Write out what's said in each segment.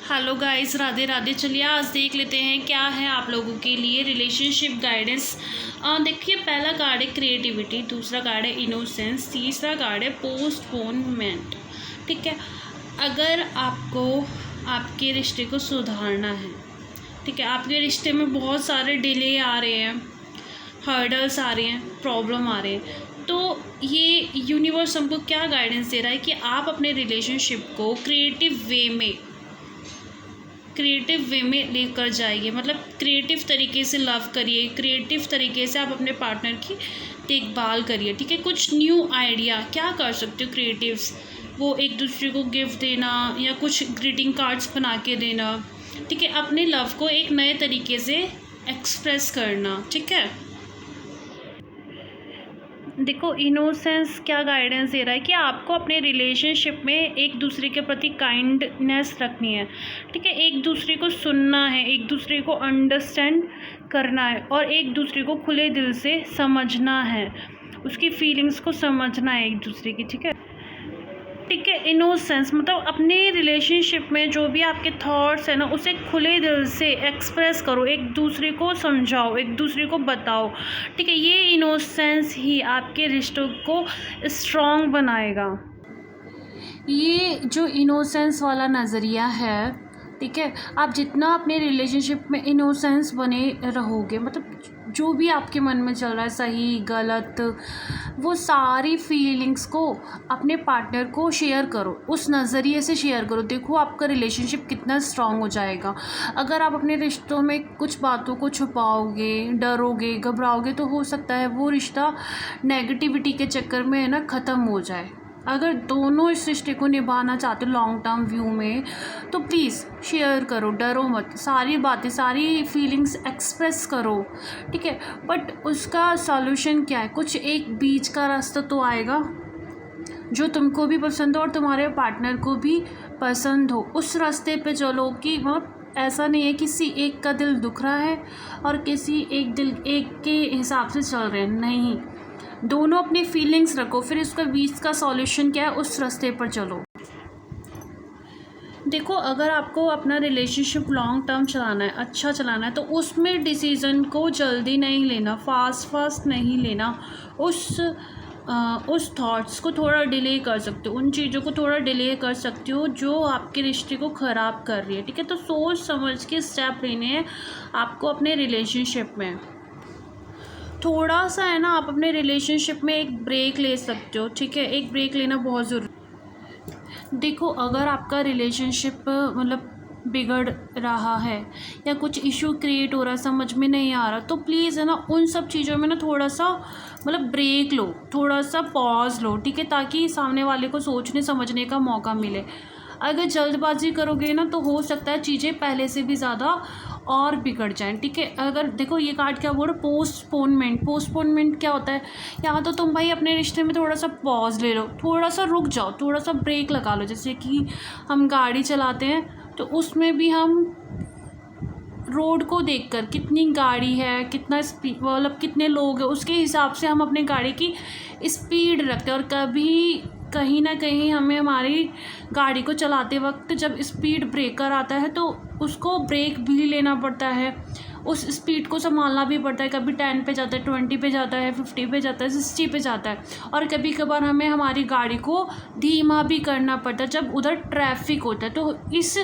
Hello guys, Radhe Radhe. चलिए आज देख लेते हैं क्या है आप लोगों के लिए रिलेशनशिप गाइडेंस। देखिए, पहला कार्ड है क्रिएटिविटी, दूसरा कार्ड है इनोसेंस, तीसरा कार्ड है पोस्टपोनमेंट। ठीक है, अगर आपको आपके रिश्ते को सुधारना है, ठीक है, आपके रिश्ते में बहुत सारे डिले आ रहे हैं, हर्डल्स आ रहे हैं, प्रॉब्लम आ रहे हैं, तो ये यूनिवर्स हमको क्या गाइडेंस दे रहा है कि आप अपने रिलेशनशिप को क्रिएटिव वे में लेकर जाइए। मतलब क्रिएटिव तरीके से लव करिए, क्रिएटिव तरीके से आप अपने पार्टनर की देखभाल करिए। ठीक है, कुछ न्यू आइडिया क्या कर सकते हो क्रिएटिव्स, वो एक दूसरे को गिफ्ट देना या कुछ ग्रीटिंग कार्ड्स बना के देना। ठीक है, अपने लव को एक नए तरीके से एक्सप्रेस करना। ठीक है, देखो इनोसेंस क्या गाइडेंस दे रहा है कि आपको अपने रिलेशनशिप में एक दूसरे के प्रति काइंडनेस रखनी है। ठीक है, एक दूसरे को सुनना है, एक दूसरे को अंडरस्टैंड करना है और एक दूसरे को खुले दिल से समझना है, उसकी फीलिंग्स को समझना है एक दूसरे की। ठीक है, इनोसेंस मतलब अपने रिलेशनशिप में जो भी आपके थॉट्स हैं ना, उसे खुले दिल से एक्सप्रेस करो, एक दूसरे को समझाओ, एक दूसरे को बताओ। ठीक है, ये इनोसेंस ही आपके रिश्तों को स्ट्रॉन्ग बनाएगा। ये जो इनोसेंस वाला नज़रिया है, ठीक है, आप जितना अपने रिलेशनशिप में इनोसेंस बने रहोगे, मतलब जो भी आपके मन में चल रहा है, सही गलत, वो सारी फीलिंग्स को अपने पार्टनर को शेयर करो, उस नज़रिए से शेयर करो। देखो आपका रिलेशनशिप कितना स्ट्रांग हो जाएगा। अगर आप अपने रिश्तों में कुछ बातों को छुपाओगे, डरोगे, घबराओगे, तो हो सकता है वो रिश्ता नेगेटिविटी के चक्कर में है ना ख़त्म हो जाए। अगर दोनों इस रिश्ते को निभाना चाहते हो लॉन्ग टर्म व्यू में, तो प्लीज़ शेयर करो, डरो मत, सारी बातें, सारी फीलिंग्स एक्सप्रेस करो। ठीक है, बट उसका सॉल्यूशन क्या है? कुछ एक बीच का रास्ता तो आएगा जो तुमको भी पसंद हो और तुम्हारे पार्टनर को भी पसंद हो। उस रास्ते पे चलो कि मतलब ऐसा नहीं है किसी एक का दिल दुख रहा है और किसी एक के हिसाब से चल रहे हैं, नहीं, दोनों अपनी फीलिंग्स रखो, फिर इसका बीच का सॉल्यूशन क्या है, उस रास्ते पर चलो। देखो, अगर आपको अपना रिलेशनशिप लॉन्ग टर्म चलाना है, अच्छा चलाना है, तो उसमें डिसीज़न को जल्दी नहीं लेना, फास्ट नहीं लेना। उस थॉट्स को थोड़ा डिले कर सकते हो, उन चीज़ों को थोड़ा डिले कर सकते हो जो आपके रिश्ते को ख़राब कर रही है। ठीक है, तो सोच समझ के स्टेप लेने हैं आपको अपने रिलेशनशिप में। थोड़ा सा है ना, आप अपने रिलेशनशिप में एक ब्रेक ले सकते हो। ठीक है, एक ब्रेक लेना बहुत ज़रूरी। देखो, अगर आपका रिलेशनशिप मतलब बिगड़ रहा है या कुछ इशू क्रिएट हो रहा है, समझ में नहीं आ रहा, तो प्लीज़ है ना उन सब चीज़ों में ना थोड़ा सा मतलब ब्रेक लो, थोड़ा सा पॉज लो। ठीक है, ताकि सामने वाले को सोचने समझने का मौका मिले। अगर जल्दबाजी करोगे ना, तो हो सकता है चीज़ें पहले से भी ज़्यादा और बिगड़ जाएं। ठीक है, अगर देखो ये कार्ड क्या बोल रहा है, पोस्टपोनमेंट क्या होता है? यहाँ तो तुम भाई अपने रिश्ते में थोड़ा सा पॉज ले लो, थोड़ा सा रुक जाओ, थोड़ा सा ब्रेक लगा लो। जैसे कि हम गाड़ी चलाते हैं तो उसमें भी हम रोड को देखकर, कितनी गाड़ी है, कितना स्पीड, मतलब कितने लोग हैं, उसके हिसाब से हम अपनी गाड़ी की स्पीड रखते हैं। और कभी कहीं ना कहीं हमें हमारी गाड़ी को चलाते वक्त जब स्पीड ब्रेकर आता है तो उसको ब्रेक भी लेना पड़ता है, उस स्पीड को संभालना भी पड़ता है। कभी 10 पे जाता है, 20 पे जाता है, 50 पे जाता है, 60 पे जाता है, और कभी कभार हमें हमारी गाड़ी को धीमा भी करना पड़ता है जब उधर ट्रैफिक होता है। तो इसी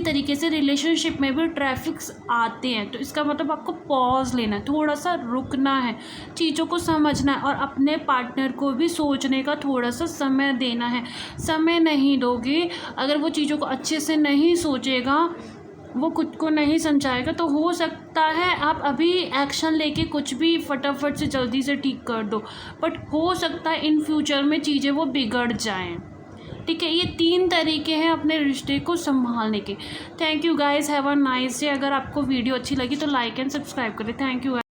तरीके से रिलेशनशिप में भी ट्रैफिक्स आते हैं, तो इसका मतलब आपको पॉज लेना है, थोड़ा सा रुकना है, चीज़ों को समझना है और अपने पार्टनर को भी सोचने का थोड़ा सा समय देना है। समय नहीं दोगे, अगर वो चीज़ों को अच्छे से नहीं सोचेगा, वो खुद को नहीं समझाएगा, तो हो सकता है आप अभी एक्शन लेके कुछ भी फटाफट से जल्दी से ठीक कर दो, बट हो सकता है इन फ्यूचर में चीज़ें वो बिगड़ जाएं। ठीक है, ये 3 तरीके हैं अपने रिश्ते को संभालने के। Thank you guys, have a nice day. अगर आपको वीडियो अच्छी लगी तो लाइक एंड सब्सक्राइब करें। Thank you.